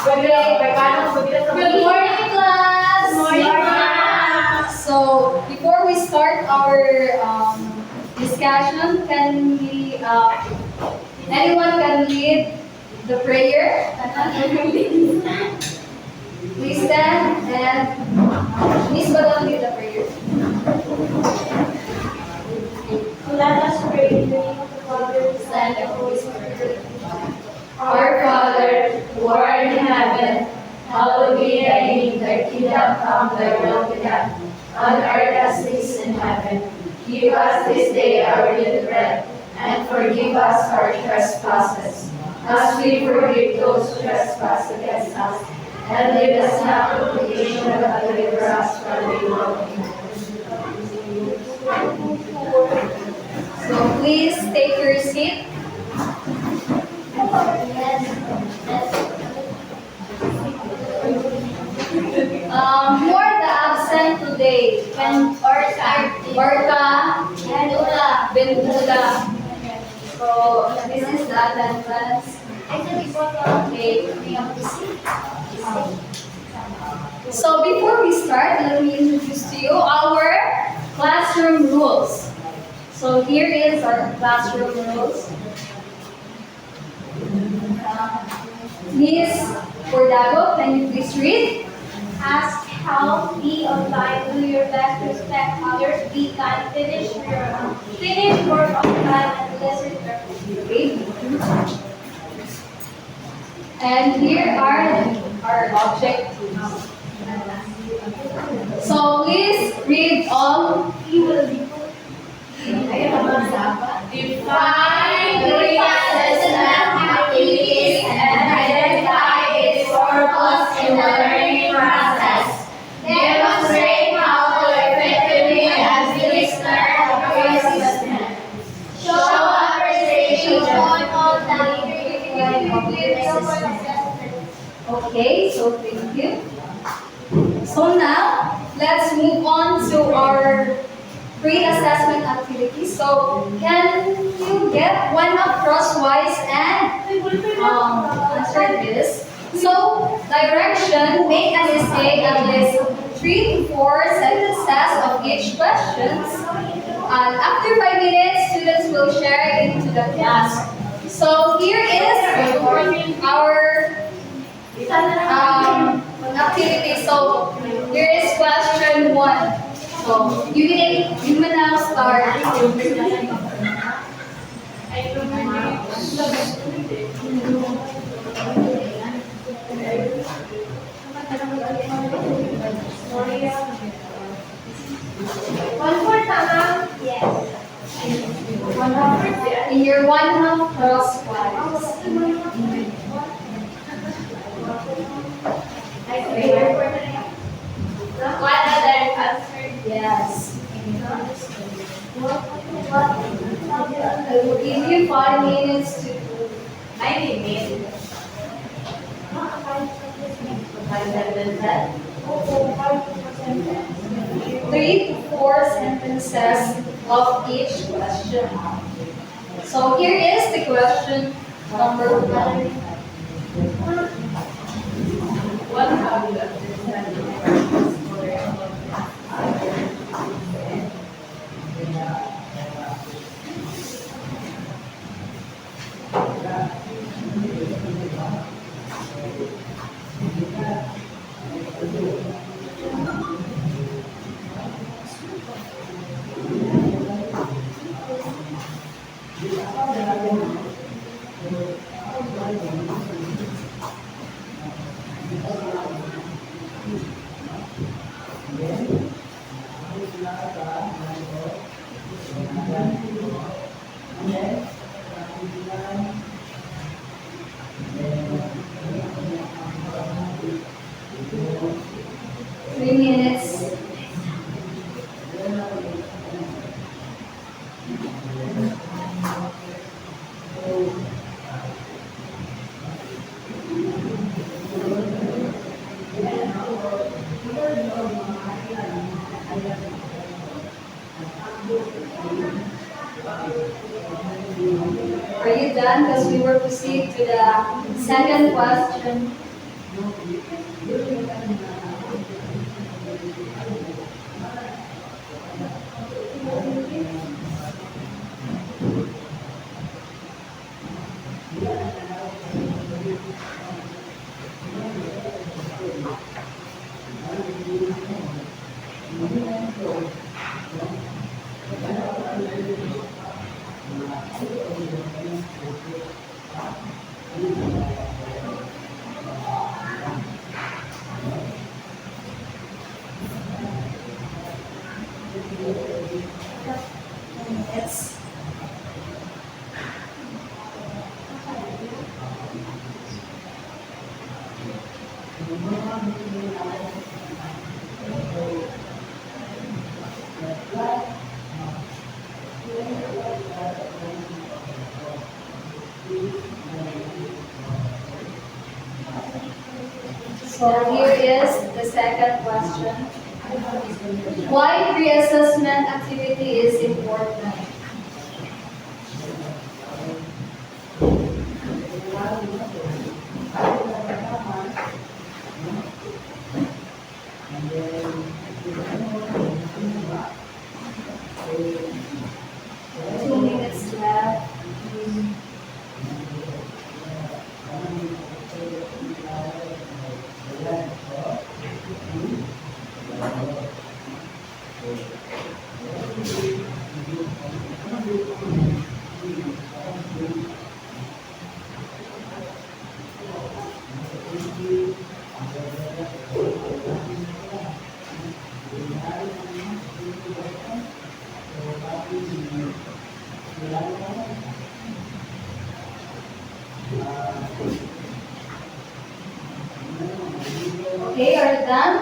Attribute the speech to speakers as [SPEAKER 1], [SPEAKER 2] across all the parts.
[SPEAKER 1] Good morning, class.
[SPEAKER 2] Good morning.
[SPEAKER 1] So before we start our discussion, can we anyone can lead the prayer? Please stand and Miss Badal lead the prayer.
[SPEAKER 2] Let us pray in the name of the Father, the Son, and the Holy Spirit.
[SPEAKER 1] Our Father, who art in heaven, hallowed be thy name. Thy kingdom come, thy will be done, on earth as it is in heaven. Give us this day our daily bread, and forgive us our trespasses, as we forgive those who trespass against us. And lead us not into temptation, but deliver us from evil. So please take your seat. Who are the absent today? Orca and Bendula. So this is the attendance. Okay. So before we start, let me introduce to you our classroom rules. So here is our classroom rules. Miss Bordago, can you please read?
[SPEAKER 2] Ask help, be online, do your best, respect others, be kind, finish work on time, and listen carefully.
[SPEAKER 1] Okay. And here are our objectives. So please read all.
[SPEAKER 2] Define green assessment activities and identify its purpose in the learning process. Demonstrate how to effectively administer a assessment. Show appreciation on all that
[SPEAKER 1] Okay, so thank you. So now, let's move on to our pre-assessment activities. So, can you get one up crosswise and answer this? So, direction, make an essay at least 3 to 4 sentences of each questions. And after 5 minutes, students will share into the class. So, here is our activity. So, here is question 1. So, you may now start.
[SPEAKER 2] One more time. Yes.
[SPEAKER 1] In your 1/2 crosswise.
[SPEAKER 2] What other answer?
[SPEAKER 1] Yes. I will give you 5 minutes to do
[SPEAKER 2] 90 minutes.
[SPEAKER 1] 3 to 4 sentences of each question. So here is the question number 1.
[SPEAKER 2] What have you understand the purpose for
[SPEAKER 1] Three minutes. Are you done? Because we will proceed to the second question. Minutes. So here is the second question. Why pre-assessment activity is important? Two minutes left. Okay, are you done?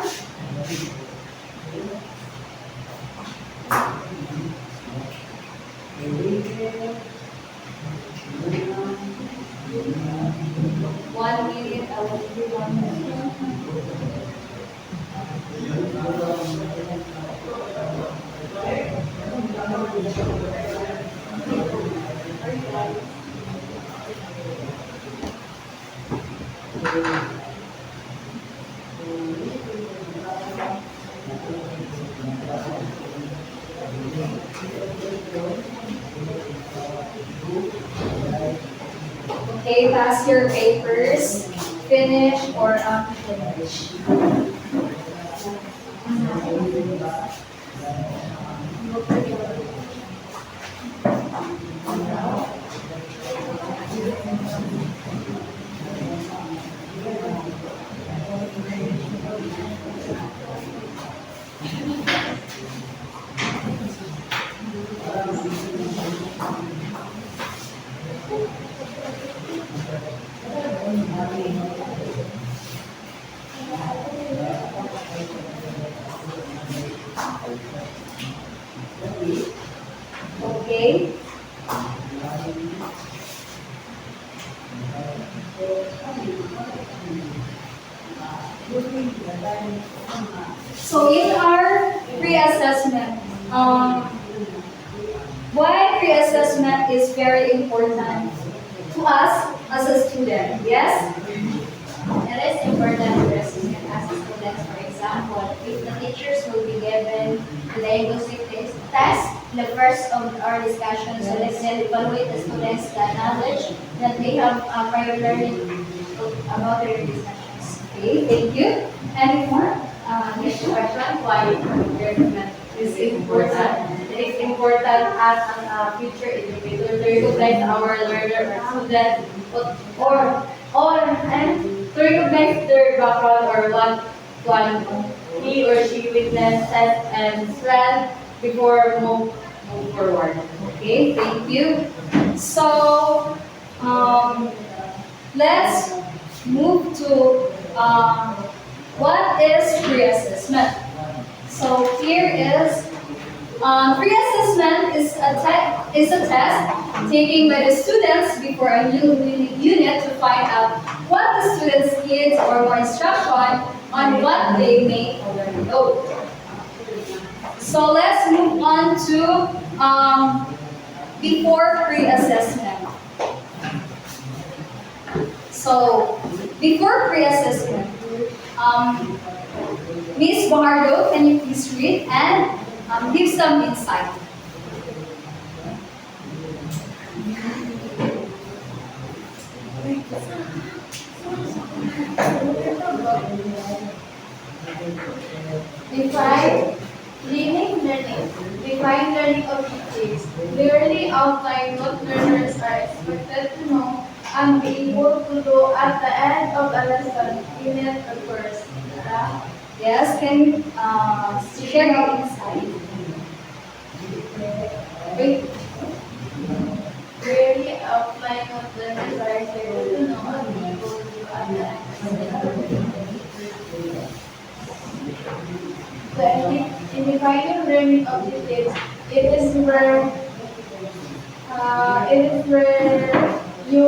[SPEAKER 1] One minute, I will give you 1 minute. Okay, pass your papers. Finish or unfinished. Okay. So in our pre-assessment, why pre-assessment is very important to us as a student? Yes.
[SPEAKER 2] It is important for us to as students, for example, if the teachers will be given the diagnostic test, the first of our discussion, so let's then evaluate the students' the knowledge that they have prior learning about their discussions.
[SPEAKER 1] Okay, thank you. Any more?
[SPEAKER 3] Next question, why recruitment is important? It is important as a future educator to recognize our learner or student and to recognize their background or what one he or she witnesses and strength before move forward.
[SPEAKER 1] Okay, thank you. So, let's move to what is pre-assessment. So here is pre-assessment is a test taken by the students before a new unit to find out what the students needs or more instruction on what they may already know. So let's move on to before pre-assessment. So before pre-assessment, Ms. Bahardo, can you please read and give some insight?
[SPEAKER 2] Define Define learning objectives. Clearly outline what learners are expected to know and be able to do at the end of the lesson, even the course.
[SPEAKER 1] Yes, can you share your insight? Wait.
[SPEAKER 2] Clearly outline what learners are expected to know and be able to do at the end of the lesson. In defining learning objectives, it is where you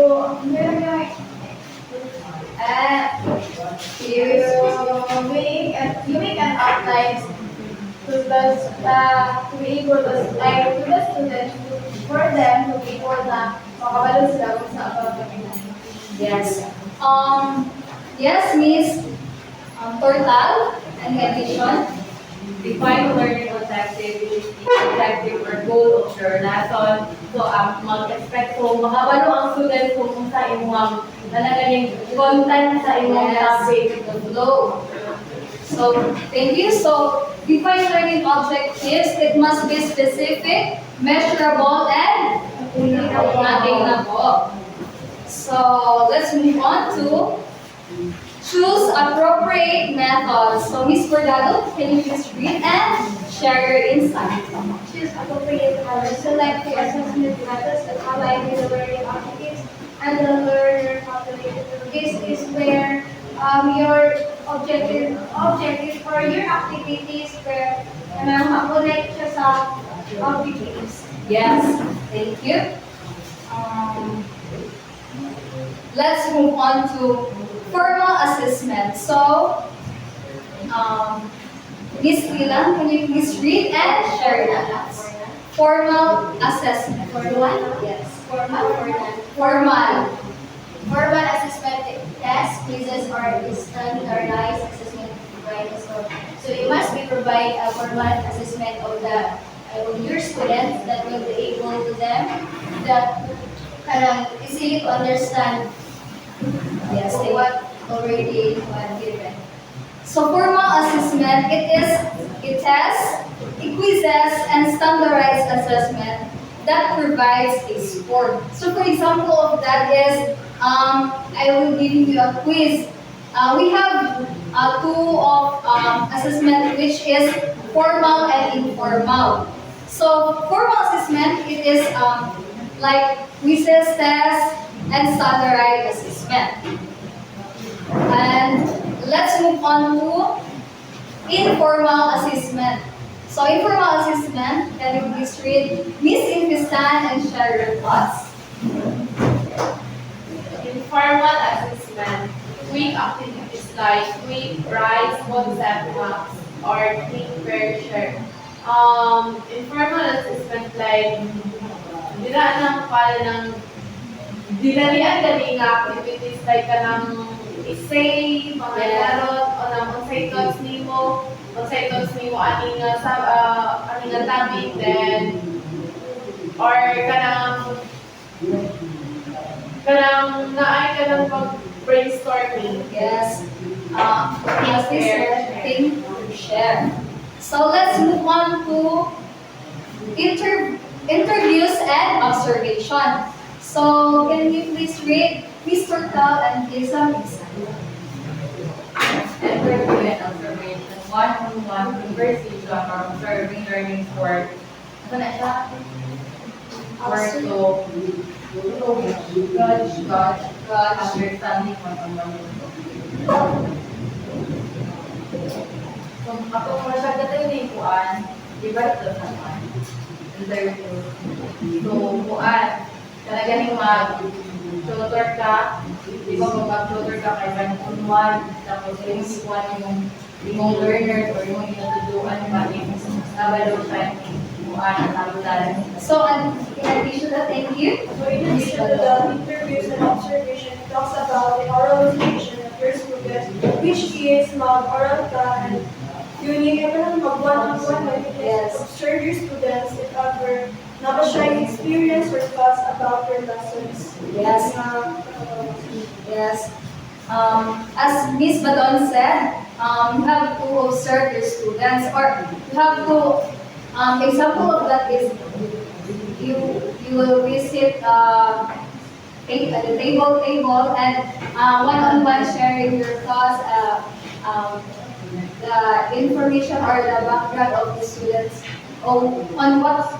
[SPEAKER 2] you make an outline to be able to the students for them to be able na makabalo sila kung sa about
[SPEAKER 1] Yes. Yes, Miss Tortal, any addition?
[SPEAKER 3] Define learning objective, which is the objective or goal of your lesson. So, mag-expect so makabalo ang student kung sa imong nalagaling content sa imong topic.
[SPEAKER 1] Flow. So, thank you. So, define learning objectives. It must be specific, measurable, and attainable. So, let's move on to choose appropriate methods. So, Ms. Bordado, can you please read and share your insight?
[SPEAKER 2] Choose appropriate methods. Select the assessment methods that align with the learning objectives and the learner population. This is where your objective or your activities where connect siya sa objectives.
[SPEAKER 1] Yes, thank you. Let's move on to formal assessment. So, Ms. Lilang, can you please read and share your thoughts? Formal assessment. Yes. Formal.
[SPEAKER 2] Formal assessment test, quizzes, or standardized assessment provided. So you must be provide a formal assessment of your students that will be able to them that easily to understand
[SPEAKER 1] Yes, thank you.
[SPEAKER 2] what already given.
[SPEAKER 1] So formal assessment, it is a test, a quizzes, and standardized assessment that provides a score. So for example of that is, I will give you a quiz. We have two of assessment which is formal and informal. So formal assessment, it is like quizzes, tests, and standardized assessment. And let's move on to informal assessment. So informal assessment, can you please read Miss Infistan and share your thoughts?
[SPEAKER 4] Informal assessment, quick activities like quick write, concept maps, or think fair share. Informal assessment like dila nang pala ng dinalian galing activities like kanang essay, mga larot, o nang unsay thoughts nimo aning topic, then or kanang naay ka ng pag-brainstorming.
[SPEAKER 1] Yes. Yes, this thing to share. So let's move on to interviews and observation. So can you please read Mr. Tal and give some insight?
[SPEAKER 3] Interview and observation, one-on-one conversation or observing learning for to gauge understanding one-on-one. So, ako mo siya dito yung kuan, di ba ito naman? Interview. So, kuan, talagang mag-tutor ka, di ba kung mag-tutor ka kay one-on-one, tapos yung kuan yung learner or yung natutuan ba yung nabalo siya yung kuan, talutan.
[SPEAKER 1] So in addition to thank you.
[SPEAKER 2] So in addition to the interviews and observation
[SPEAKER 5] talks about the oral education of your students, which is mag-oral ka and yun yung ikaw mag-one-on-one na you
[SPEAKER 1] Yes.
[SPEAKER 5] can observe your students if ever na ba siya yung experience or thoughts about your lessons.
[SPEAKER 1] Yes. Yes. As Miss Badon said, you have to observe your students, or you have to, example of that is you will visit the table and one-on-one sharing your thoughts, the information or the background of the students on what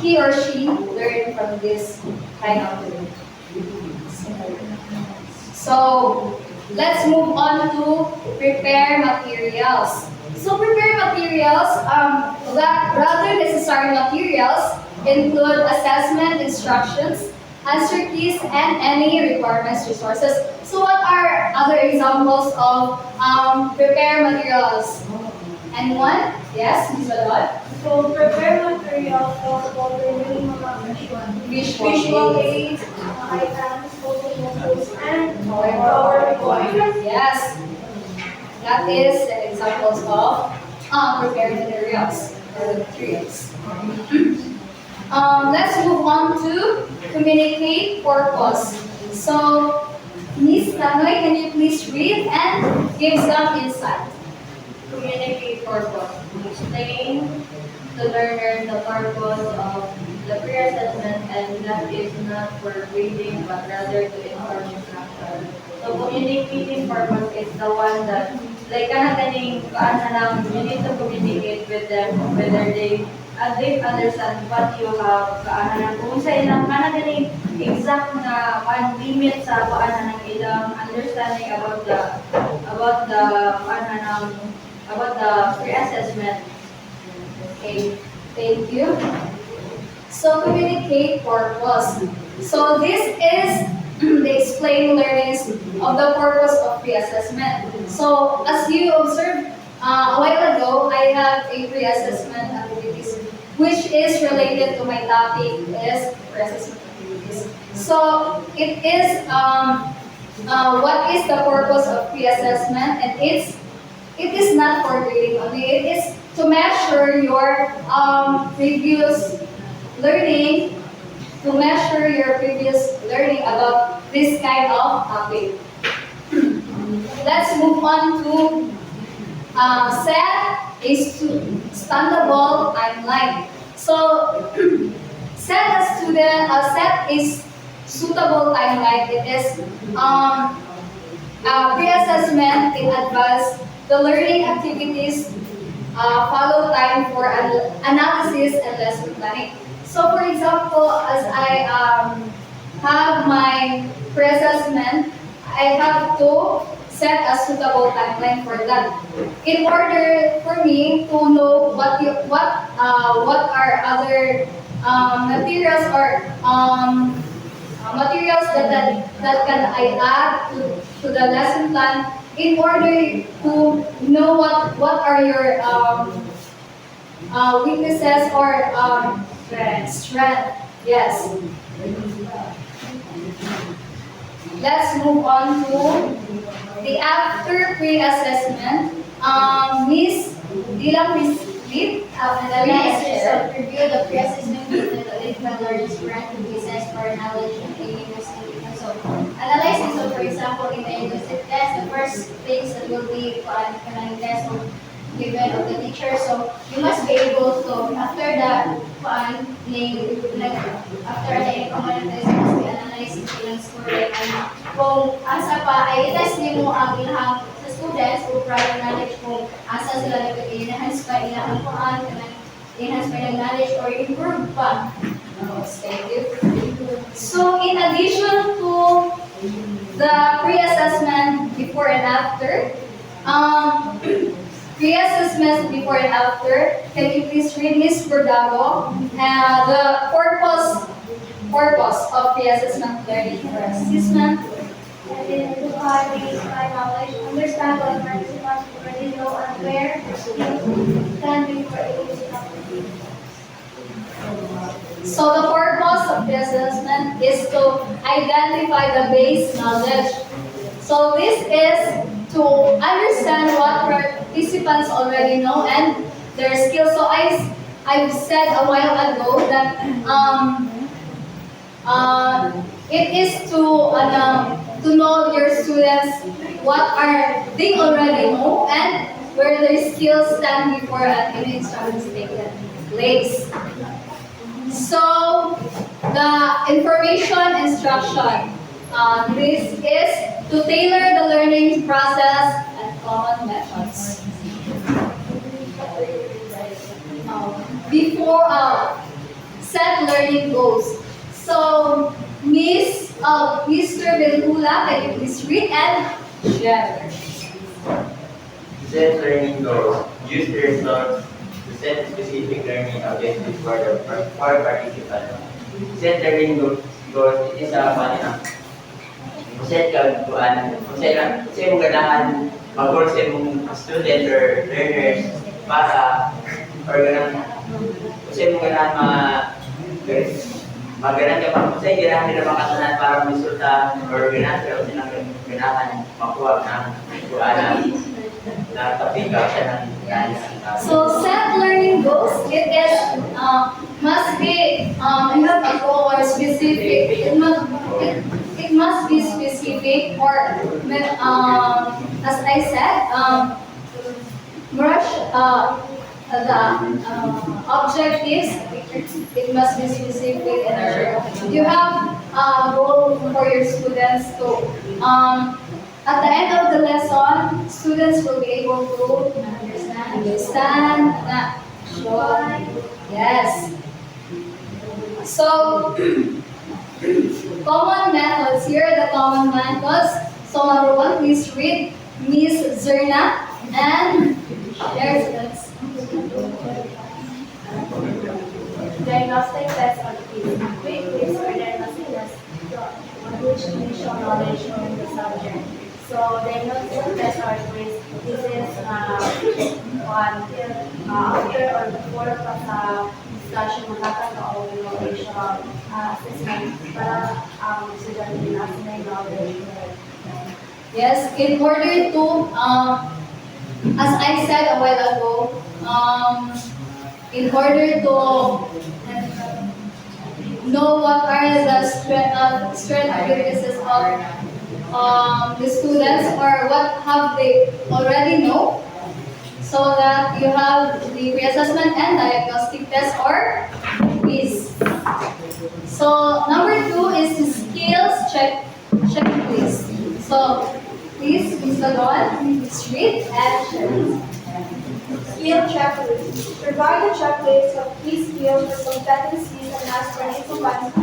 [SPEAKER 1] he or she learned from this kind of scenario. So let's move on to prepare materials. So prepare materials, rather necessary materials include assessment instructions, answer keys, and any requirements resources. So what are other examples of prepare materials? Anyone? Yes, Ms. Badot?
[SPEAKER 5] So, prepare materials for reviewing mga visual aids, items, photos, and PowerPoint.
[SPEAKER 1] Yes. That is the examples of prepared materials or materials. Let's move on to communicate purpose. So, Ms. Tanoy, can you please read and give some insight?
[SPEAKER 3] Communicate purpose. Explain to learner the purpose of the pre-assessment, and that is not for grading but rather to inform instruction. So communicating purpose is the one that like ganing you need to communicate with them whether they understand what you have kung sa ilang ganing exact na limit sa ng ilang understanding about the pre-assessment.
[SPEAKER 1] Okay, thank you. So communicate purpose. So this is the explain learnings of the purpose of pre-assessment. So as you observed a while ago, I have a pre-assessment activities which is related to my topic is pre-assessment activities. So it is what is the purpose of pre-assessment, and it is not for grading only. It is to measure your previous learning, about this kind of topic. Let's move on to set a standable timeline. So set a suitable timeline. It is pre-assessment in advance. The learning activities follow time for analysis and lesson planning. So for example, as I have my pre-assessment, I have to set a suitable timeline for that. In order for me to know what are other materials or materials that can I add to the lesson plan, in order to know what are your weaknesses or strength. Yes. Let's move on to the after pre-assessment. Miss Dila, please read.
[SPEAKER 2] Analysis of review the pre-assessment method of the largest grant to be assessed for knowledge and university. So, analysis, so for example, in the university test, the first things that will be test given of the teacher. So, you must be able to, after the after the common test, you must be analyzing ilang score. Like, kung asa pa, ay test mo ang ilang sa students o prior knowledge kung asa sila nag-enhance pa ilang kuan, enhance pa ilang knowledge or improve pa.
[SPEAKER 1] Thank you. So in addition to the pre-assessment before and after, pre-assessment before and after, can you please read Ms. Bordago the purpose of pre-assessment learning or assessment?
[SPEAKER 5] Identify baseline knowledge, understand what participants already know and where standing for age activities.
[SPEAKER 1] So the purpose of the assessment is to identify the base knowledge. So this is to understand what participants already know and their skills. So I've said a while ago that it is to know your students what are they already know and where their skills stand before an instruction is taken place. So the information instruction, this is to tailor the learning process and common methods. Before set learning goals. So Mr. Belhula, can you please read and share?
[SPEAKER 6] Set learning goals. Use the results to set specific learning objectives for participants. Set learning goals it is a paano set ka kasi mo ganahan mag-goals sa mong student or learners para or ganang kasi mo ganahan maganan ka pa kasi ganahan nila makatanan para resulta or ganahan pero ganahan makuha ng kuanan na tapika siya ng
[SPEAKER 1] So set learning goals, it is must be have a goal or specific. It must be specific or as I said, brush the objectives. It must be specific and you have a goal for your students to at the end of the lesson, students will be able to understand that. Yes. So, common methods. Here are the common methods. So, number one, please read Miss Zerna and there's this.
[SPEAKER 5] Diagnostic test on quiz. Quick quiz or diagnostic test on which initial knowledge on the subject. So diagnostic test or quiz, this is after or before pa sa discussion magkakaroon ng initial assessment para student din assessment knowledge.
[SPEAKER 1] Yes, in order to, as I said a while ago, in order to know what are the strength and weaknesses of the students or what have they already know, so that you have the pre-assessment and diagnostic test or quiz. So number two is the skills checklist. So please, Ms. Lagon, please read and share.
[SPEAKER 5] Skill checklist. Provide a checklist of key skills or competencies and ask for information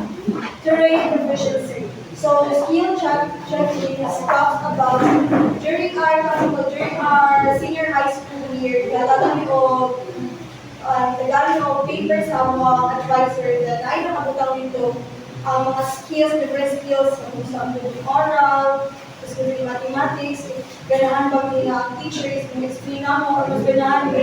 [SPEAKER 5] to rate proficiency. So the skill checklist talks about during our senior high school year, tagalog ko papers sa mga advisor that ay nakabutang nito mga skills, different skills, kung saan oral, tapos kung mathematics, ganahan ba mga teachers, kung explain na mo, or mas ganahan ba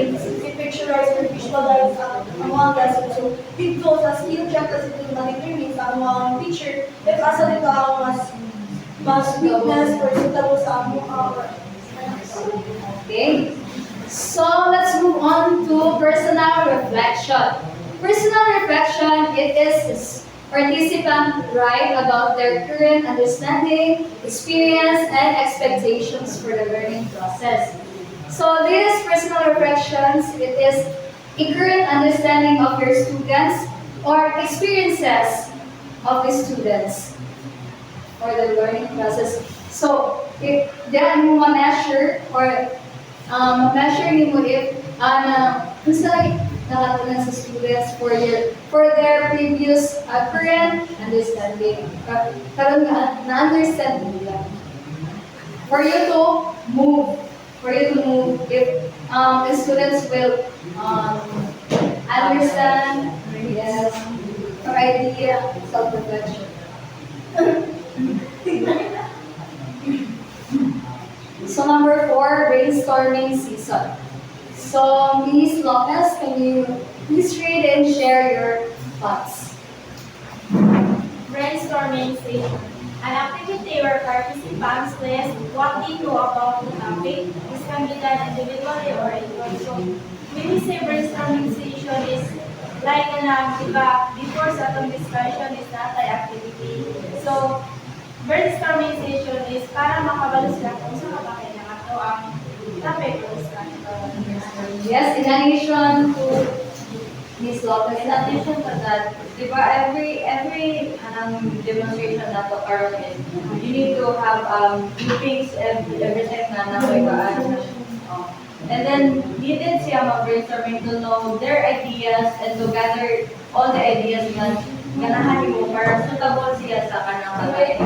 [SPEAKER 5] picturize or visualize ang mga lesson. So, dito sa skill checklist ito na-determine sa mga teacher, if asa dito ang mas weakness or suitable sa mga
[SPEAKER 1] Okay. So let's move on to personal reflection. Personal reflection, it is participant write about their current understanding, experience, and expectations for the learning process. So these personal reflections, it is a current understanding of your students or experiences of the students for the learning process. So if then mo ma-measure or measure mo if gusto nakatunan sa students for their previous current understanding. Karon na-understand nila. For you to move if the students will understand, yes, your idea, self-reflection. So number 4, brainstorming season. So Ms. Lopez, can you Please read and share your thoughts.
[SPEAKER 7] Brainstorming session. An activity where participants list what they know about the topic. This can be done individually or in group. When we say brainstorming session is like diba, before sa discussion is not an activity. So, brainstorming session is para makabalo sila kung sa kapakailangan to ang topic o discussion.
[SPEAKER 1] Yes, in addition to Miss Lopez.
[SPEAKER 3] In addition to that, di ba, every demonstration na to Carol is, you need to have meetings every time na nakikaan. And then, needed siya mag-brainstorming to know their ideas and to gather all the ideas na ganahan mo para suitable siya sa kanang kagaya.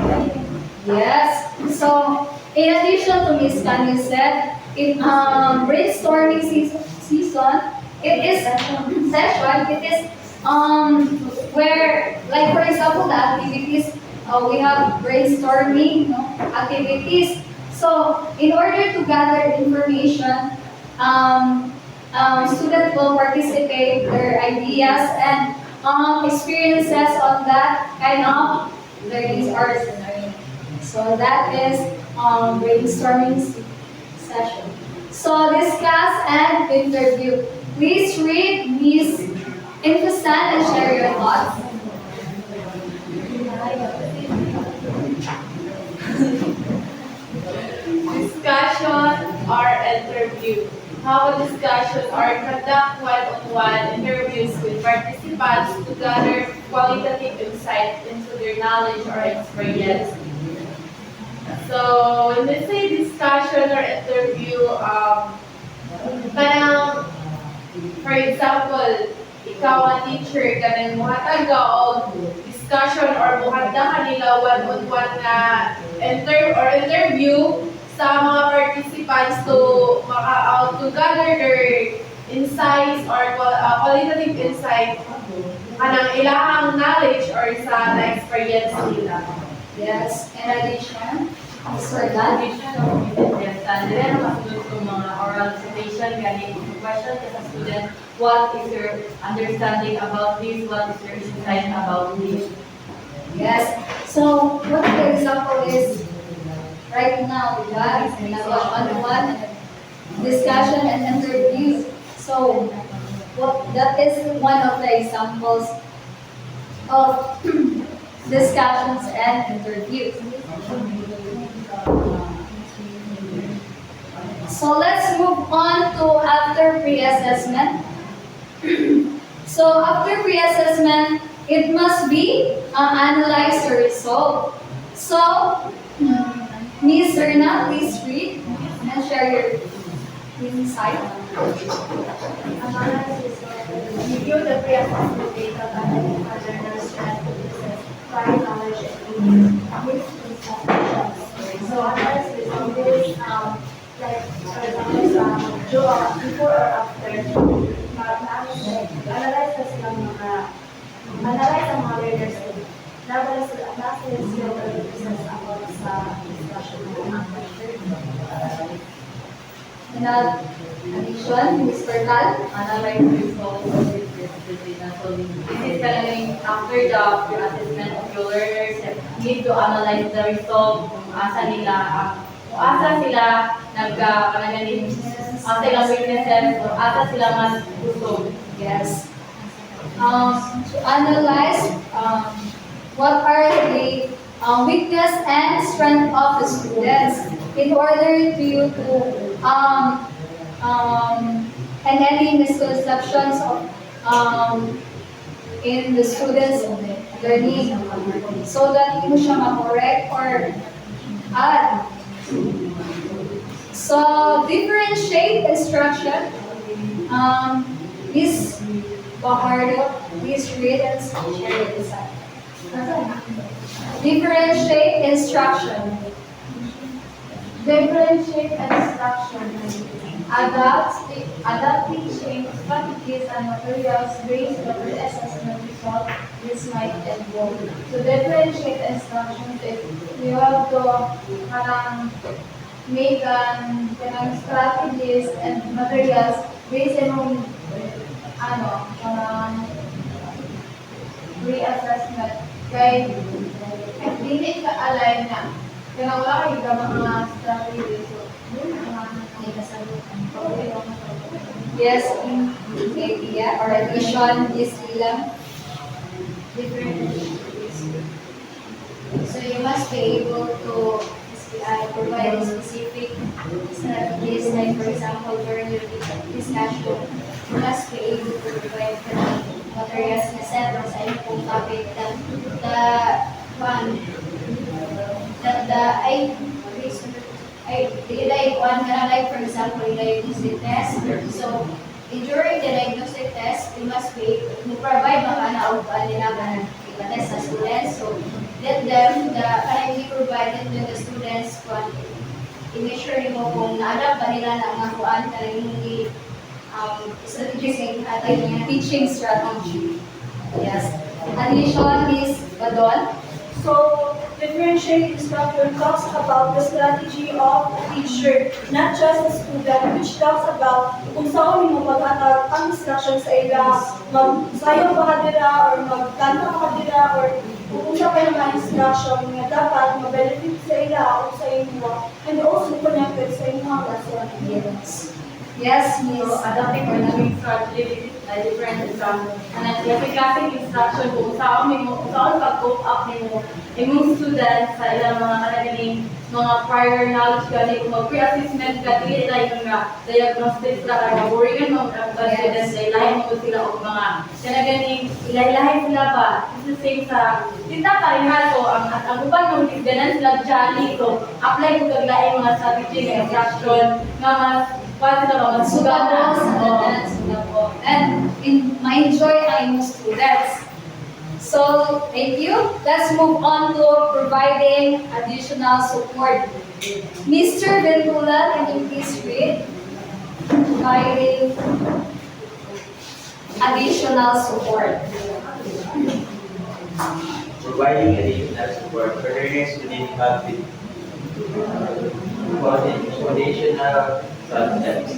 [SPEAKER 1] Yes. So, in addition to Miss Kanye said, in brainstorming season, it is session. It is where, like for example, the activities we have brainstorming activities. So, in order to gather information, students will participate their ideas and experiences on that kind of learning or learning. So that is brainstorming session. So discuss and interview. Please read Ms. Infosan and share your thoughts.
[SPEAKER 4] Discussion or interview. How discussion or conduct one-on-one interviews with participants to gather qualitative insight into their knowledge or experience. So, when they say discussion or interview, parang, for example, ikaw ang teacher, ganun mo hataga o discussion or muhanda kanila one-on-one na interview sa mga participants to gather their insights or qualitative insight kanang ilahang knowledge or sa na-experience nila.
[SPEAKER 1] Yes. In addition, Mr. Dan.
[SPEAKER 3] Then, masunod ko mga oral recitation, ganit question sa student, what is your understanding about this? What is your insight about this?
[SPEAKER 1] Yes. So, what the example is right now, diba? One-on-one discussion and interview. So, that is one of the examples of discussions and interviews. So let's move on to after pre-assessment. So after pre-assessment, it must be analyze the result. So, Ms. Erna, please read and share your insight.
[SPEAKER 7] Analysis review the pre-assessment data to identify learners' strengths, weaknesses, prior knowledge, and misconceptions. So analysis of this, like for example, before or after, analyze ang mga learners. Nasa sila process about sa discussion ng
[SPEAKER 1] In addition, Mr. Tal.
[SPEAKER 3] Analyze the result of this data. So, this is talagang after the assessment of your learners, need to analyze the result, kung asa sila nagkakanagaling, asa ilang weaknesses, or asa sila mas gusto.
[SPEAKER 1] Yes. To analyze what are the weakness and strength of the students in order to and any misconceptions of in the students' learning so that mo siya ma-correct or add. So differentiate instruction. Miss Bahardo, please read and share your insight. Differentiate instruction.
[SPEAKER 7] differentiate instruction, adapt teaching strategies and materials based on the assessment result this might involve. To differentiate instruction is you have to make strategies and materials based on
[SPEAKER 4] reassessment kay dili ka align na kaya wala kayo ka mga strategy so
[SPEAKER 2] May kasagutan.
[SPEAKER 1] Yes, idea or addition is ilang.
[SPEAKER 2] Different. So you must be able to provide specific strategies, like for example, during your discussion, you must be able to provide materials na set or sa inyong topic that like for example, in diagnostic test. So, during the diagnostic test, you must be provide mga na-upan nila ka test sa students. So, let them, can be provided to the students kung i-measure mo kung na-adapt ba nila na mga kuan ka hindi strategies ng ating
[SPEAKER 1] Teaching strategy. Yes. Addition is Badon.
[SPEAKER 5] So, differentiate instruction talks about the strategy of a teacher, not just the student, which talks about kung saan mo maghatag ang instruction sa ila, magsayaw ba ka dira, or magkanta ka dira, or kung sa pa mga instruction nga dapat ma-benefit sa ila o sa inyo, and also connected sa inyong lesson.
[SPEAKER 1] Yes. Yes, Miss.
[SPEAKER 3] So, adapting or learning strategy na different instruction. And then, classic instruction kung saan pag-cope up nimo imong students sa ilang mga kanagaling mga prior knowledge gani kung mag-pre-assessment ka dili na yung nga diagnostics ka kaya maburingan mo ang students sa ilahin mo sila o mga kanagaling ilahi-lahi sila ba it's the same sa kita pareha so ang uban mong ganan sila jolly so apply ko kaglaing mga strategy ng instruction nga mas pwede na mga
[SPEAKER 1] Sugabo sa dance sugabo. And ma-enjoy ang students. So, thank you. Let's move on to providing additional support. Mr. Ventula, can you please read? Providing additional support.
[SPEAKER 6] Providing additional support for learners who didn't have the foundational substance.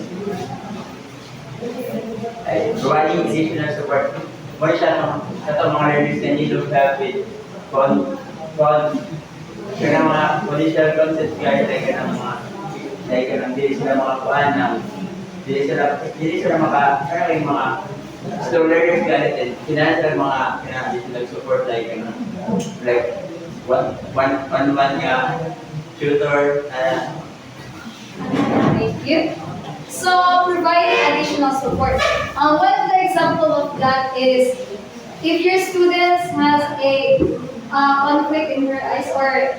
[SPEAKER 6] Providing additional support. More siya sa mga learners na need to have with kaya mga foundational concepts guys like kanang dili sila makakuan ng dili sila yung mga slow learners guys and kinahanglan mga additional support like one nga tutor
[SPEAKER 1] Thank you. So, providing additional support. One of the example of that is if your students has a conflict in your eyes or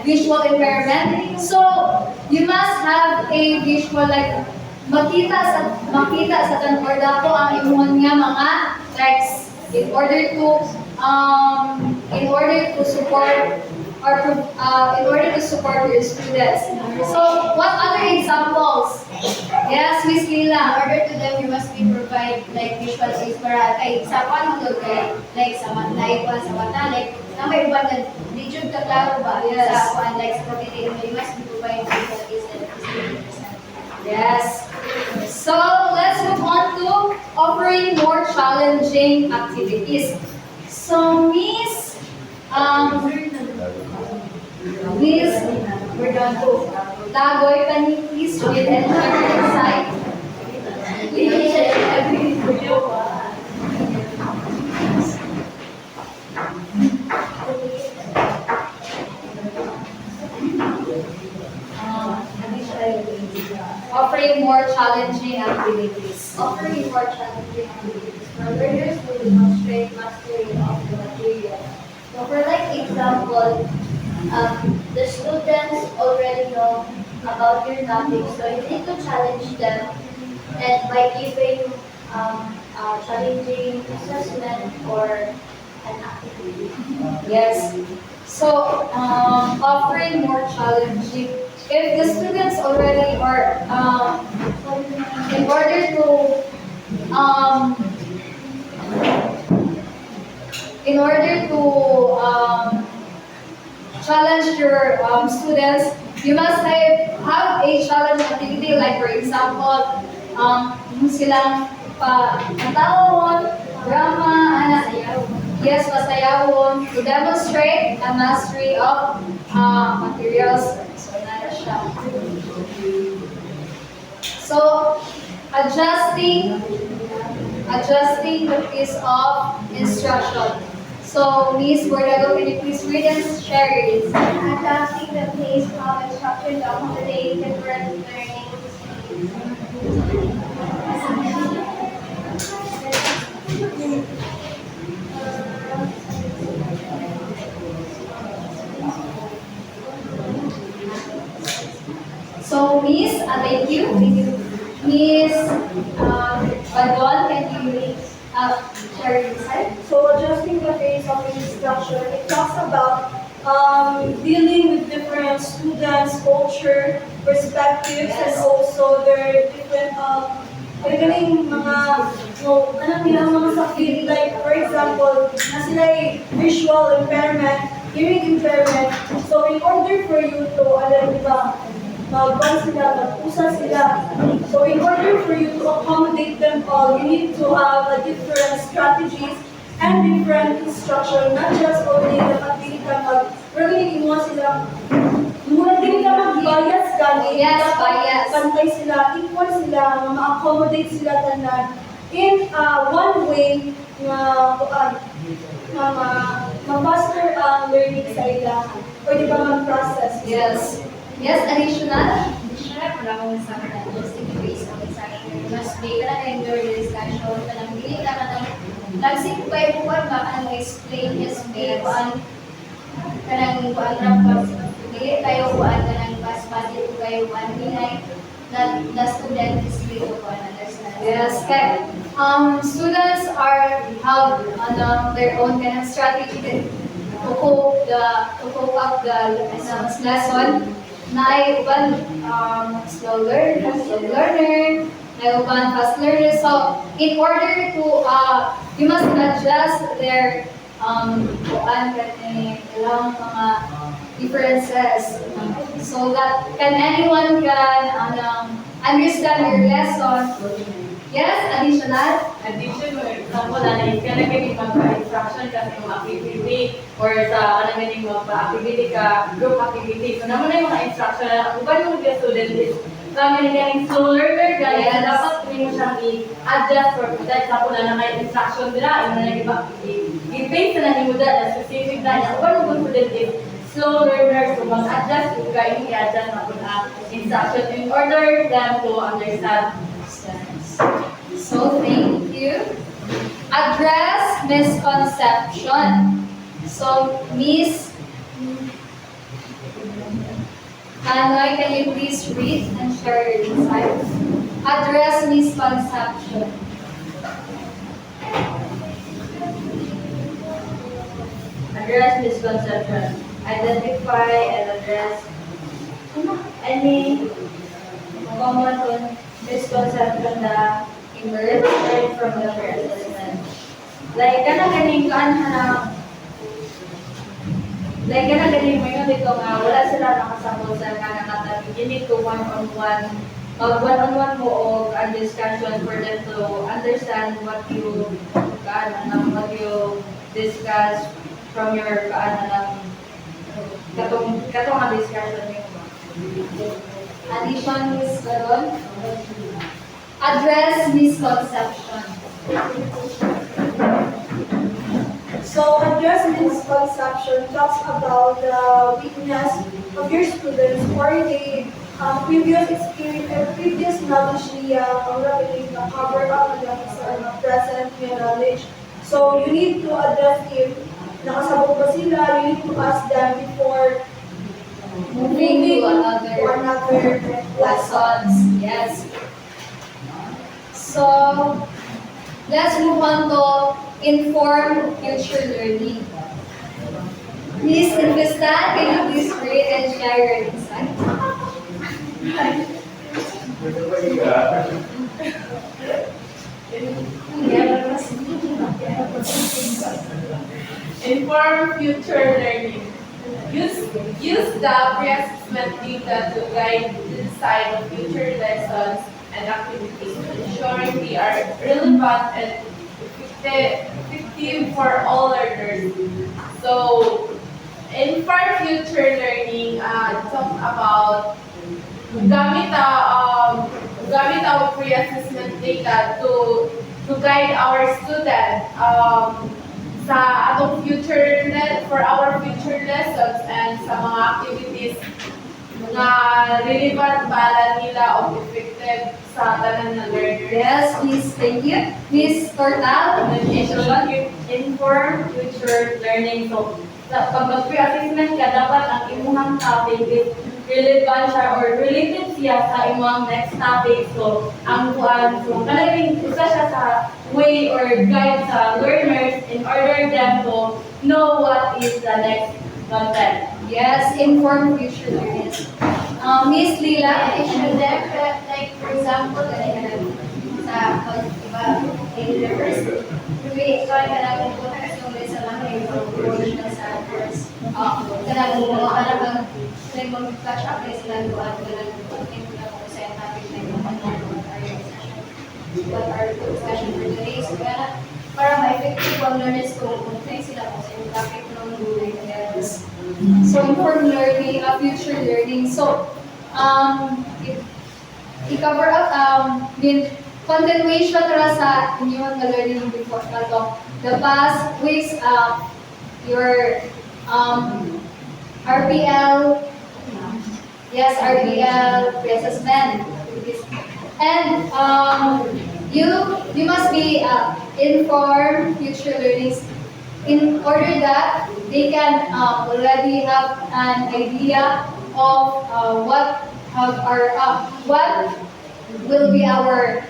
[SPEAKER 1] visual impairment, so you must have a visual like makita sa tanporda ko ang imong nga mga text in order to support in order to support your students. So, what other examples? Yes, Miss
[SPEAKER 2] In
[SPEAKER 1] Lila.
[SPEAKER 2] order to them, you must be provide like visual aids para kay sa kwan mo kay like sa mata like na may uban ka di jud ka klaro ba
[SPEAKER 1] Yes.
[SPEAKER 2] sa kwan like sa pagtitiin mo you must be provide visual aids and
[SPEAKER 1] Yes. So, let's move on to offering more challenging activities. So, Miss, we're done to Dagoy, can you please read and share your insight? Offering more challenging activities.
[SPEAKER 2] offering more challenging activities for learners to demonstrate mastery of the material. So for like example, the students already know about your topic, so you need to challenge them and by giving a challenging assessment or an activity.
[SPEAKER 1] Yes. So, offering more challenging. If the students already are, in order to challenge your students, you must have a challenge activity. Like for example, silang patawon, drama, anak. Yes, pasayawon to demonstrate a mastery of materials. So, nara siya. So, adjusting the piece of instruction. So, Miss Bordago, can you please read and share it?
[SPEAKER 7] Adapting the pace of instruction to accommodate different learning speeds.
[SPEAKER 1] So, Miss, thank you. Miss Badon, can you share your insight?
[SPEAKER 5] So adjusting the pace of instruction, it talks about dealing with different students, culture, perspectives, and also their different magaling mga anak nila mga sakit. Like for example, na sila ay visual impairment, hearing impairment. So in order for you to di ba, magban sila, mag-usa sila. So in order for you to accommodate them all, you need to have a different strategies and different instruction, not just only the pagpili ka pero ginigin mo sila, mula din ka mag-bias gani.
[SPEAKER 1] Yes, bias.
[SPEAKER 5] Pantay sila, equal sila, ma-accommodate sila tanan in one way na ma-master ang learning sa ila. Pwede ba mag-process?
[SPEAKER 1] Yes. Yes, additional?
[SPEAKER 2] Additional po lang kung sa mga just in case of instruction. Mas big ka na endure the discussion. Kanang dili ka na nagsik pa yung buwan ba kanang explain his way kuan kanang kuan rapat dili kayo kuan kanang pas dili kayo kuan hinay that the student is really to kuan understand.
[SPEAKER 1] Yes, kay students have their own kind of strategy to cope up the lesson. Na uban slow learner, na uban fast learner. So in order to you must adjust their ilang mga differences so that can anyone can understand your lesson. Yes, additional.
[SPEAKER 3] Addition, for example, na ka na ganing magpa-instruction kasi yung activity or sa ka na ganing magpa-activity ka, group activity. So naman na yung mga instruction na uban mo mga student is kami na ganing slow learner gani
[SPEAKER 1] Yes.
[SPEAKER 3] na dapat hindi mo siyang i-adjust for that. Example na may instruction nila, yung na iba, i-base na nimo na specific na niya. Uban mo student is slow learner, so mag-adjust kung kayo i-adjust na po na instruction in order them to understand.
[SPEAKER 1] So thank you. Address misconception. So Miss Anoy, can you please read and share your insights? Address misconception.
[SPEAKER 3] Address misconception. Identify and address any common misconception that emerge from the first assessment. Like, ganing mo yun dito nga, wala sila nakasabot sa kanang katabi. You need to one-on-one mo o a discussion for them to understand what you discuss from your katong discussion niyo.
[SPEAKER 1] Addition, Miss Baron. Address misconception.
[SPEAKER 5] So address misconception talks about the weakness of your students or the previous experience or previous knowledge niya already cover up the present knowledge. So you need to address if nakasabog ba sila, you need to ask them before
[SPEAKER 1] Moving to another
[SPEAKER 5] lesson.
[SPEAKER 1] lessons. Yes. So let's move on to inform future learning. Miss Investa, can you please read and share your insight?
[SPEAKER 4] Inform future learning. Use the pre-assessment data to guide the design of future lessons and activities, ensuring they are relevant and effective for all learners. So, in far future learning, talk about gamit our pre-assessment data to guide our student sa atong for our future lessons and sa mga activities nga relevant para nila o effective sa tanan na learners.
[SPEAKER 1] Yes, Miss, thank you. Miss Tortal,
[SPEAKER 8] Inform future learning. So, pag mag-pre-assessment ka, dapat ang imuhang topic is relevant siya or related siya sa imong next topic. So, ang kuan, so, kanaging isa siya sa way or guide sa learners in order them to know what is the next content.
[SPEAKER 1] yes, inform future learners. Miss Lila,
[SPEAKER 2] I should have, like, for example, sa iba, in university, ikaw ka namin po na kasi yung sa mga yung sa course. Kailangan mo mga kailangan mag-catch up na sila doon. Kailangan mo sa topic na yung what are the discussion for today. So, para ma-effective ang learners kung sila po sa yung topic ng gulay.
[SPEAKER 1] yes. So, inform learning, future learning. So, i-cover up, continuation ra sa inyong learning before the past weeks, your RPL, yes, RPL pre-assessment, and you must be inform future learnings in order that they can already have an idea of what will be our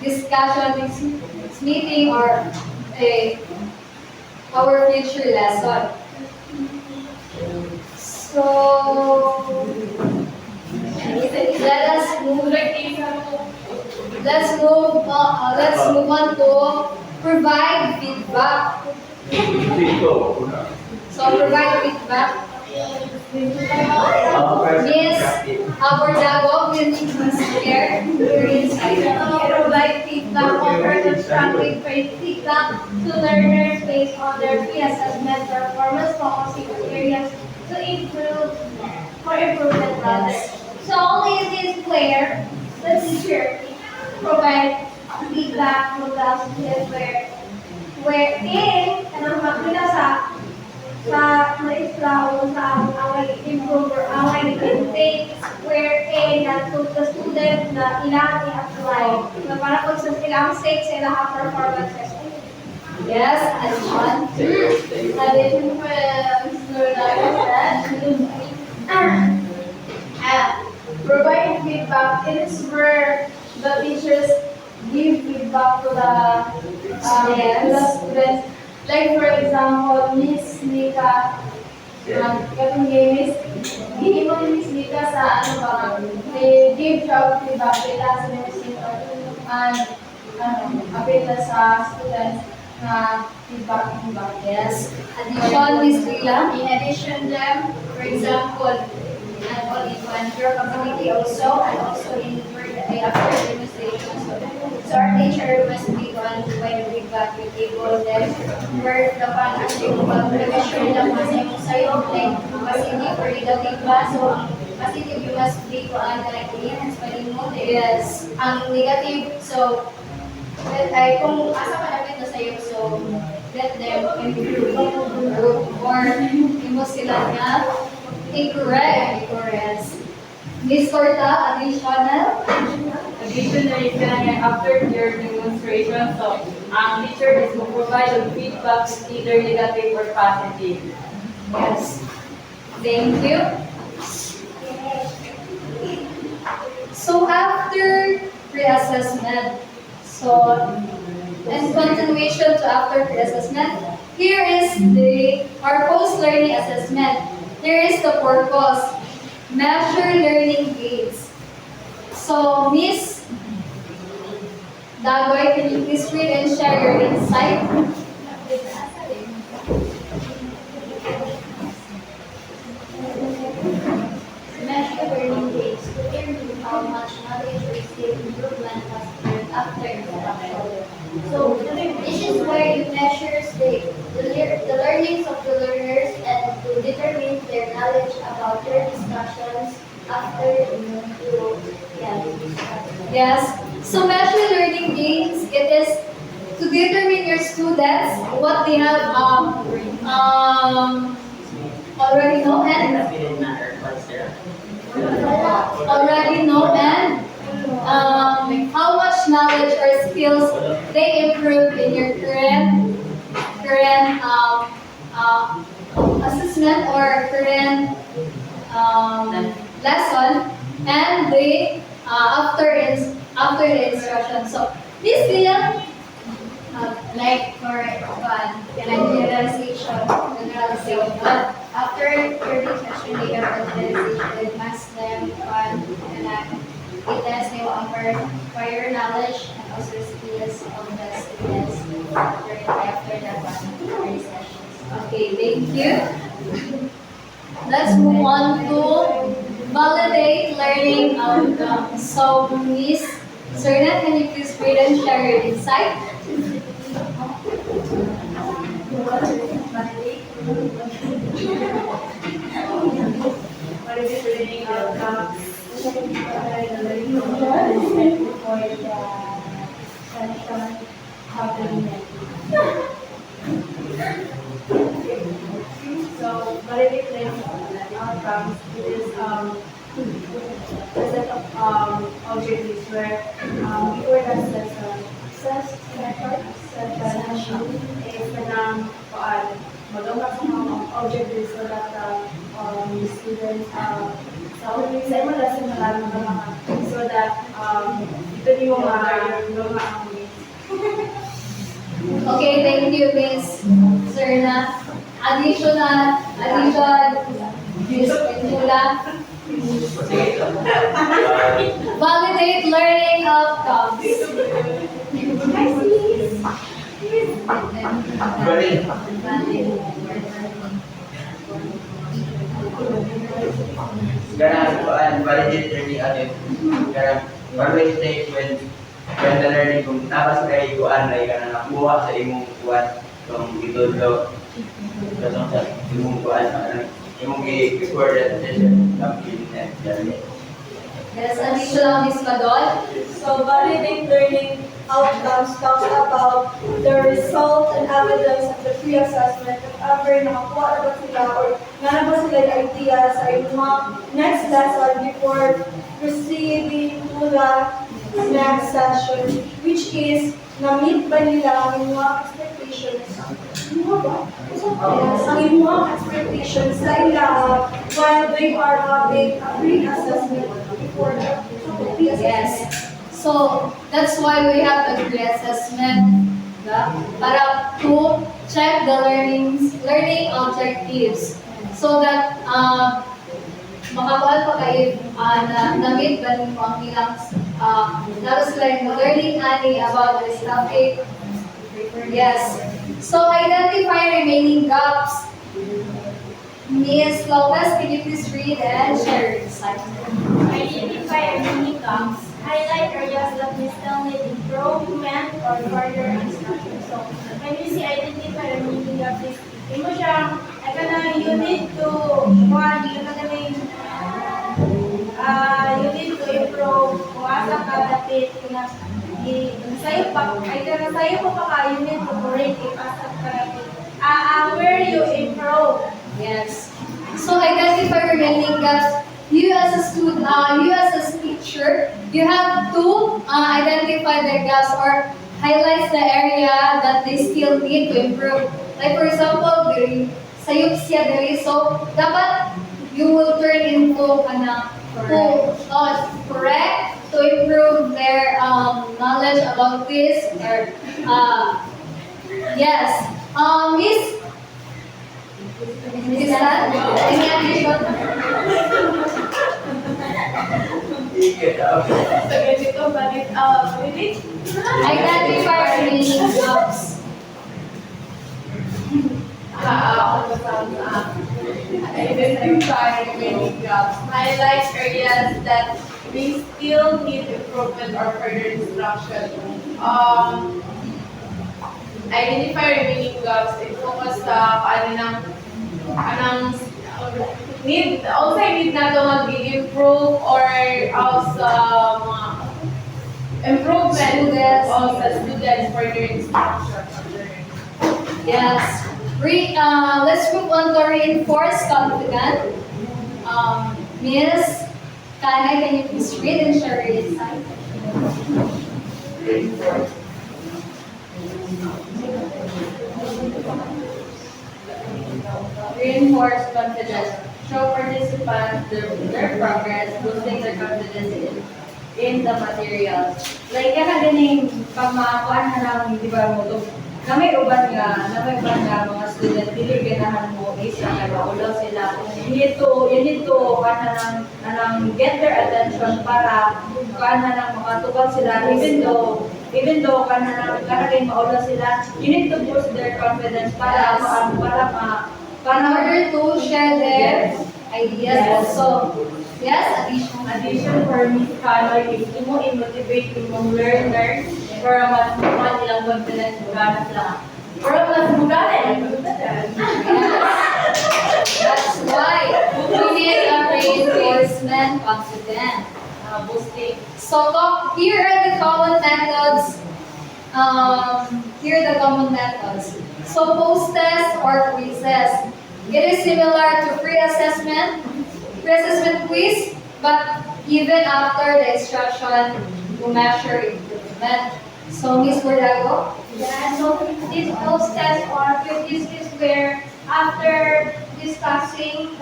[SPEAKER 1] discussion this meeting or our future lesson. So let's move on to provide feedback. So provide feedback. Miss Abordagog will share your insight.
[SPEAKER 7] Provide feedback, offer constructive feedback to learners based on their pre-assessment performance, focusing on areas to improve for improvement rather. So only in this where the teacher provide feedback to the students wherein kanang makita sa maestra o sa away improve or away intake wherein that to the student na ilang i-apply na para kung sa ilang sake sa ilang performances.
[SPEAKER 1] Yes, addition.
[SPEAKER 7] Addition provide feedback. It is where the teachers give feedback to the students. Like for example, Miss Nika, katong Miss, hindi mo Miss Nika sa ano ba, they give job feedback sa nursing and apil sa students na feedback.
[SPEAKER 1] Yes. Addition, Miss Lila.
[SPEAKER 2] In addition them, for example, not only to ensure community also, and also in after demonstration. So our teacher must be one to provide feedback with able them where the pan actually mag-revision lang kasi yung sa'yo, like, mas hindi for negative ba? So, ang positive you must be to like, enhance pa rin mo.
[SPEAKER 1] Yes.
[SPEAKER 2] Ang negative, so, ay, kung asa pa namin na sa'yo, so, let them improve.
[SPEAKER 1] Or mo sila nga incorrect.
[SPEAKER 2] Correct.
[SPEAKER 1] Miss Torta, additional.
[SPEAKER 8] Additionally, after your demonstration, so ang teacher is to provide the feedback is either negative or positive.
[SPEAKER 1] Yes. Thank you. So after pre-assessment, and continuation to after pre-assessment, here is our post-learning assessment. Here is the purpose. Measure learning gains. So, Miss Dagoy, can you please read and share your insight?
[SPEAKER 2] Measure learning gains to determine how much knowledge received after you, yeah,
[SPEAKER 1] Yes. So measure learning gains, it is to determine your students what they have already know and how much knowledge or skills they improve in your current assessment or current lesson and the after the instruction. So this Liam,
[SPEAKER 2] like for one, generalization, but after your session, they have generalization, mask them, one, and it test them on prior knowledge and also skills of the students after that one, sessions.
[SPEAKER 1] okay, thank you. Let's move on to validate learning outcomes. So Miss Serna, can you please read and share your insight?
[SPEAKER 8] Validate learning outcomes. So, validate learning outcomes is a set of objectives where before that session is mag-ungkat sa mga objectives so that the students sa imong lesson na lang so that ito yung mga
[SPEAKER 1] Okay, thank you, Miss Serna. Addition, Miss Petula. Validate learning outcomes.
[SPEAKER 6] Ganang validate learning ganang validate stage when the learning kung tapos kay kuan ay kanang nakuha sa imong kuan kung itudlo sa imong kuan imong i-record that session in next journey.
[SPEAKER 1] Yes, addition, Miss Madol.
[SPEAKER 5] So validate learning outcomes talks about the results and evidence of the pre-assessment if ever nakakuha na ba sila or nga na ba sila yung idea sa mga next lesson before proceeding to the next session, which is na-meet ba nila ang mga expectations ang imuha expectations sa ila while they are having a pre-assessment before the pre-assessment.
[SPEAKER 1] Yes. So that's why we have a pre-assessment para to check the learning objectives so that makakuha pa kayo na-meet ba ninyo ang ilang tapos like learning ani about this topic. Yes. So identify remaining gaps. Miss Lopez, can you please read and share your insight?
[SPEAKER 7] Identify remaining gaps. Highlight areas that we still need improvement or further instruction. So, when you see identify remaining gaps, imo siya, you need to improve kung asa ka dapit sayo pa you need to correct if asa ka dapit where you improve.
[SPEAKER 1] Yes. So identify remaining gaps. You as a student, you as a teacher, you have to identify the gaps or highlight the area that they still need to improve. Like for example, sayop siya diri, so dapat you will turn into correct to improve their knowledge about this or yes. Miss Tan, any addition?
[SPEAKER 4] So, ganito validate.
[SPEAKER 1] Identify remaining gaps.
[SPEAKER 4] Identify remaining gaps. Highlight areas that we still need improvement or further instruction. Identify remaining gaps. It focus sa anong also need na to mag-improve or also mga improvement
[SPEAKER 1] Students.
[SPEAKER 4] of the students for their instruction.
[SPEAKER 1] Yes. Let's move on to reinforce confidence. Miss Kana, can you please read and share your insight?
[SPEAKER 8] Reinforce confidence. Show participants their progress, boosting their confidence in the material. Like, kana ganing pamakuan na lang, di ba mo to? Na may uban nga mga student, dili ganahan mo isa kay maulaw sila. You need to get their attention para makatubag sila even though kanang maulaw sila, you need to boost their confidence para
[SPEAKER 1] In order to share their ideas
[SPEAKER 8] Yes.
[SPEAKER 1] also. Yes,
[SPEAKER 8] addition for Miss Kanoy is imo i-motivate imong learners para mas mukan ilang confidence magana sila. Para mas mugana ilang confidence.
[SPEAKER 1] That's why we need a reinforcement confidence.
[SPEAKER 8] Boosting.
[SPEAKER 1] So here are the common methods. Here are the common methods. So post-test or quizzes. It is similar to pre-assessment quiz, but even after the instruction to measure improvement. So Miss Bordago?
[SPEAKER 7] Yeah, so this post-test or quiz is where after discussing,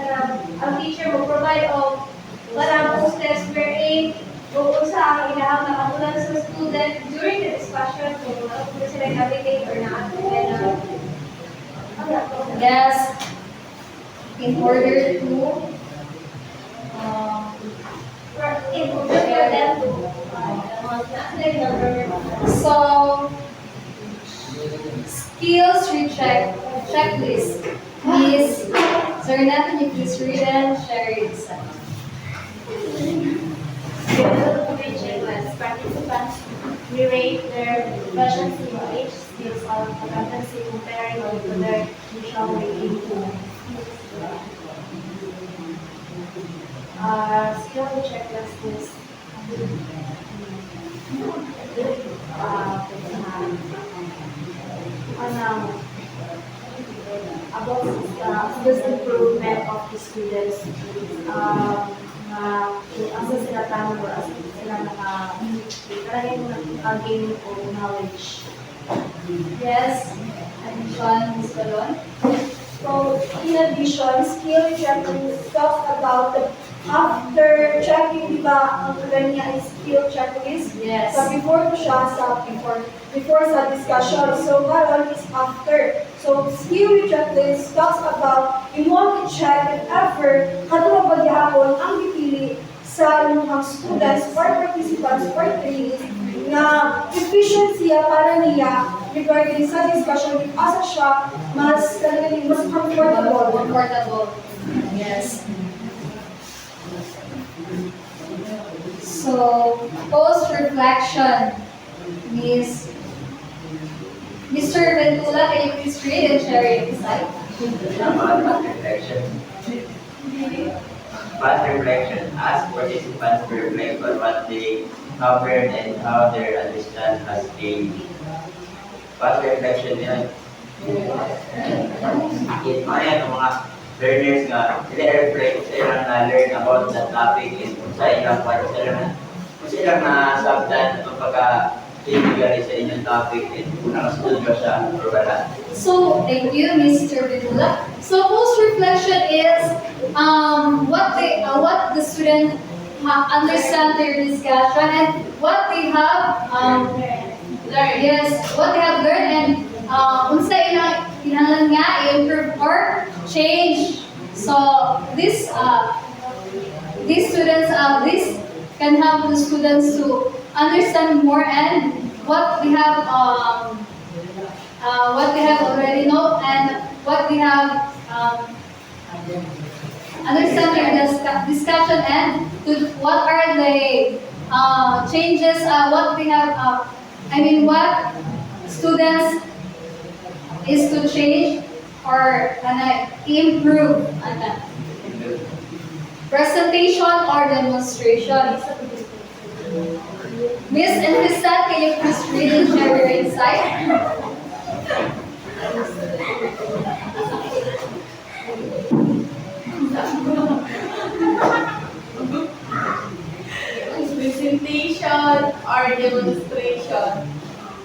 [SPEAKER 7] ang teacher will provide of parang post-test wherein kung sa ang inahang nakamulan sa student during the discussion kung kung sila navigate or not.
[SPEAKER 1] Yes. In order to
[SPEAKER 7] In order for them to
[SPEAKER 1] so skills recheck checklist is there nothing you please read and share it.
[SPEAKER 7] Participants rate their proficiency knowledge skills or competency comparing to their usual rating. Skill checklist is about this improvement of the students. Asa sila tama or asa sila naka-gain of knowledge.
[SPEAKER 1] Yes. Addition, Ms. Balon.
[SPEAKER 5] So, in addition, skill checklist talks about the after checking, di ba, ang kanya is skill checklist.
[SPEAKER 1] Yes.
[SPEAKER 5] So, before ko siya sa before sa discussion. So, karon is after. So, skill checklist talks about you want to check if ever katulad ba gihapon ang dipili sa inyong students or participants or trainees na efficiency para niya regarding sa discussion if asa siya mas talagang mas comfortable.
[SPEAKER 1] Comfortable. Yes. So, post-reflection is Mr. Ventula, can you please read and share your insight?
[SPEAKER 6] Reflection. Past reflection. Ask participants to reflect on what they have learned and how their understanding has changed. Past reflection yan. Yan ang mga learners nga, sila reflect sa ilang na-learn about that topic and kung sa ilang part kung sa ilang na-sabtan ang pagka-tinigari sa inyong topic and kung nakastudio siya or wala.
[SPEAKER 1] So, thank you, Mr. Ventula. So, post-reflection is what the student understand their discussion and what they have learned. Yes, what they have learned and unsa ilang kinahanglan nga i-improve or change. So these students this can help the students to understand more and what they have already know and what they have understand their discussion and to what are the changes what they have what students is to change or improve. Presentation or demonstration? Miss and Kristen, can you please read and share your insight?
[SPEAKER 4] Presentation or demonstration.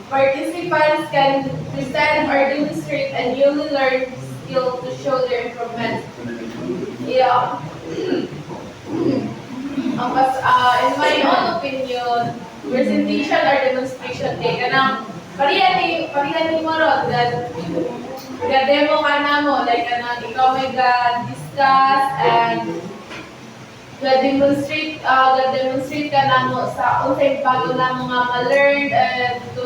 [SPEAKER 4] Participants can present or demonstrate a newly learned skill to show their improvement. Yeah. In my own opinion, presentation or demonstration kay kanang pariyan ni mo ron that ga-demo ka na mo like kanang ikaw may ga-discuss and ga-demonstrate ka na mo sa unsay bago na mo nga ma-learn and to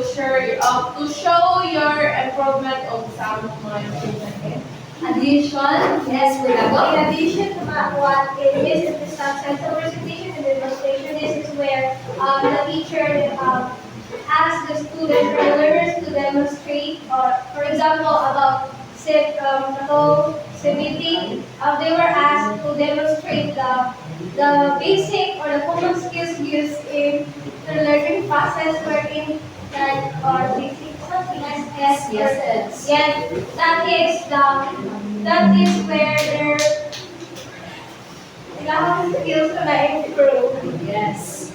[SPEAKER 4] show your improvement of some mga improvement.
[SPEAKER 1] Addition? Yes, Bulago.
[SPEAKER 7] In addition to what it is in the substance of presentation and demonstration, this is where the teacher asks the student or learners to demonstrate, or for example, about civility. They were asked to demonstrate the basic or the common skills used in the learning process wherein that or basic something as
[SPEAKER 1] Yes.
[SPEAKER 7] Yes, that is where their skills na improve.
[SPEAKER 1] Yes.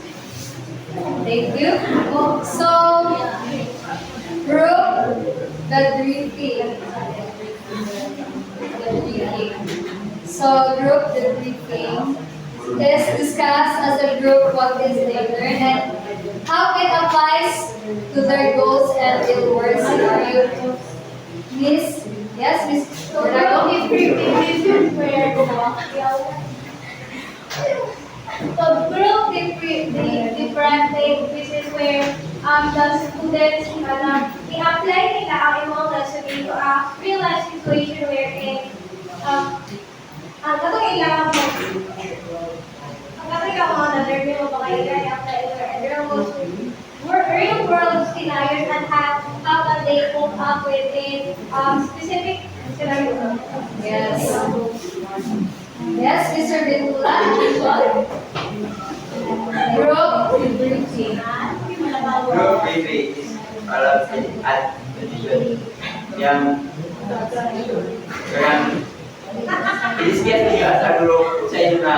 [SPEAKER 1] Thank you. So, group the briefing. So, group the briefing. Let's discuss as a group what is they learn and how it applies to their goals and real world scenario. Miss, yes, Miss
[SPEAKER 7] So,
[SPEAKER 1] Bulago?
[SPEAKER 7] group debriefing, this is where debriefing, this is where the students i-apply nila ang imong lesson into a real life situation wherein ang katong ilang mga na-learn mo baka ilan i-apply ito and there was real world scenarios and how can they cope up with a specific scenario.
[SPEAKER 1] Yes. Yes, Mr. Bintula, addition. Group briefing.
[SPEAKER 6] Group briefing is alam at addition. Yang i-discuss niyo as a group sa inyo na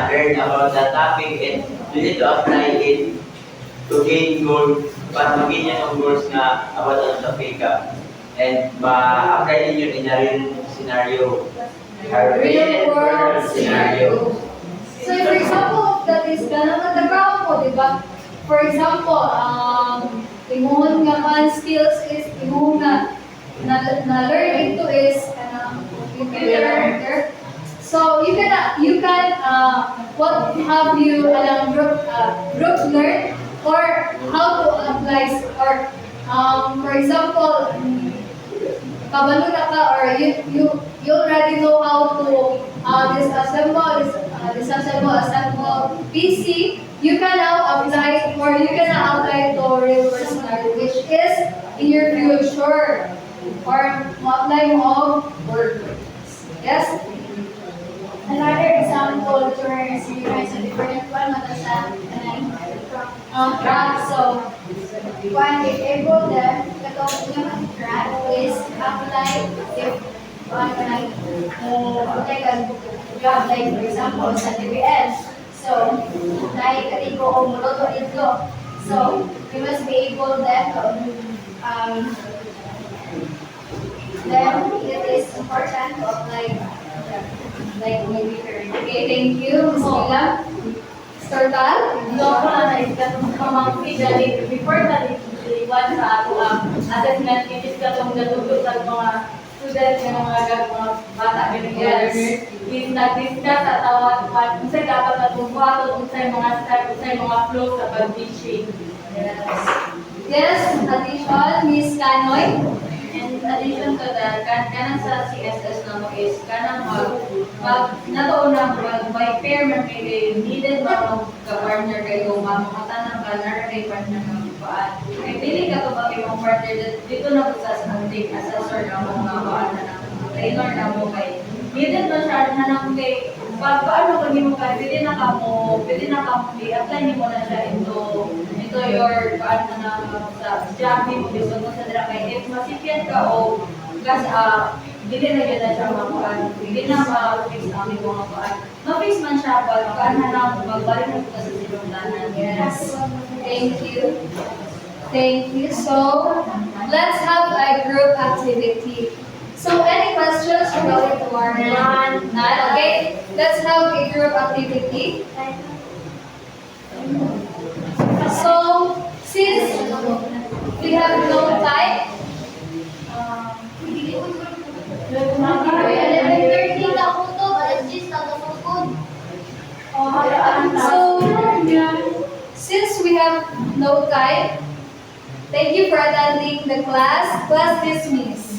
[SPEAKER 6] learn about the topic and you need to apply it to gain goals para maging yan ang goals nga about ang topic and ma-apply ninyo in a real scenario.
[SPEAKER 1] Real world scenario. So, for example, that is ganang nag-ground po, di ba? For example, imuhon nga man skills is imuhon nga na-learn into is computer. So, you can what have you group learn or how to apply or for example, kabalo na ka or you already know how to assemble PC, you can now apply to real world scenario which is in your future or apply mo of work. Yes?
[SPEAKER 7] Another example during experience a different one matasan track. So when we able them katong yung track is apply if one like take a job like for example sa TBS. So like katiko o muloto ito. So we must be able them then it is important to apply like maybe
[SPEAKER 1] Okay, thank you, Ms. Mila. Mr. Tal?
[SPEAKER 8] No, kamangfi dali before dali iwan sa ato ang assessment kit katong natutod sa mga students ng mga bata learners is nag-discuss sa tawag unsay dapat atong buhaton unsay mga step unsay mga flow sa pag-teaching.
[SPEAKER 1] Yes, addition, Ms. Canoy.
[SPEAKER 8] In addition to that, kanang sa CSS na mo is kanang natuon na by pair man kay needed na ka-partner kayo mamukatan ng banner kay partner ng paan. Kay pili ka to ba kay mong partner dito na po sa ating assessor na mga paan na Taylor na mo kay needed na siya na nang kay pag paano kung mo ka pwede na ka mo i-apply mo na siya into your paano na sa job mo bisod mo sa dira kay if masipyan ka o gas dili na gyud na siya makuan dili na ma-fix ang imong makuan ma-fix man siya pag paano na magbalik na ka sa silungdanan.
[SPEAKER 1] Yes. Thank you. Thank you. So, let's have a group activity. So, any questions regarding to our None. Okay. Let's have a group activity. So, since we have no time, so since we have no time, thank you for attending the class. Class dismissed.